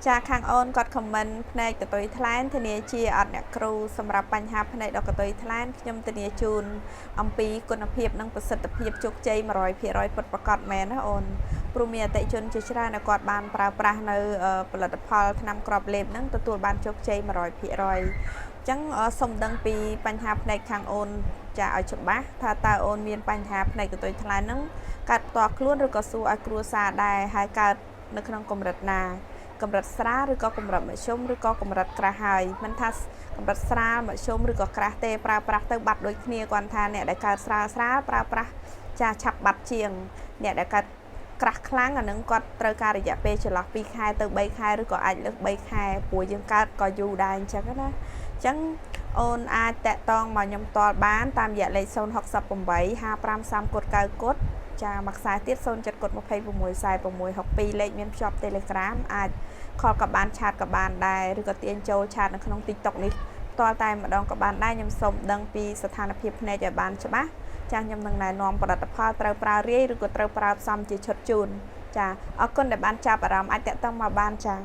ចាខាងអូនគាត់ខមមិនផ្នែកកតុយថ្លែនធានាជាអត់អ្នកគ្រូសម្រាប់បញ្ហាផ្នែកដកកតុយថ្លែនខ្ញុំធានាជូនអំពីគុណភាពនិងប្រសិទ្ធភាពជោគជ័យ 100% ពិតប្រាកដមែនណាអូនព្រោះមានអតិជនជាច្រើនដែលគាត់បានប្រើប្រាស់នៅផលិតផលថ្នាំគ្រាប់លេបហ្នឹងទទួលបានជោគជ័យ 100%អញ្ចឹងសូមដឹងពីបញ្ហាផ្នែកខាងអូនចាឲ្យច្បាស់ថាតើអូនមានបញ្ហាផ្នែកកតុយថ្លែនហ្នឹងកើតផ្ទាល់ខ្លួនឬក៏សួរឲ្យគ្រួសារដែរហើយកើតនៅក្នុងកម្រិតណាកម្រិតស្រាលឬក៏កម្រិតមធ្យមឬក៏កម្រិតក្រាស់ហើយមិនថាកម្រិតស្រាលមធ្យមឬក៏ក្រាស់ទេប្រើប្រាស់ទៅបាត់ដូចគ្នាគាត់ថាអ្នកដែលកើតស្រាលប្រើប្រាស់ចាឆាប់បាត់ជាងអ្នកដែលកើតក្រាស់ខ្លាំងអានឹងគាត់ត្រូវការរយៈពេលចន្លោះ2ខែទៅ3ខែឬក៏អាចលើស3ខែព្រោះយើងកើតក៏យូរដែរអញ្ចឹងណាអញ្ចឹងអូនអាចតាក់ទងមកខ្ញុំតល់បានតាមរយៈលេខ068 5530គុត9គុតចាមួយខ្សែទៀត07គុត264662លេខមានភ្ជាប់ Telegram អាចខលក៏បានឆាតក៏បានដែរឬក៏ទាញចូលឆាតនៅក្នុង TikTok នេះផ្ទាល់តែម្ដងក៏បានដែរខ្ញុំសូមដឹងពីស្ថានភាពភ្នែកឲ្យបានច្បាស់ចាខ្ញុំនឹងណែនាំផលិតផលត្រូវប្រើរាយឬក៏ត្រូវប្រើផ្សំជាឈុតជូនចាអរគុណដែលបានចាប់អារម្មណ៍អាចតាក់ទងមកបានចា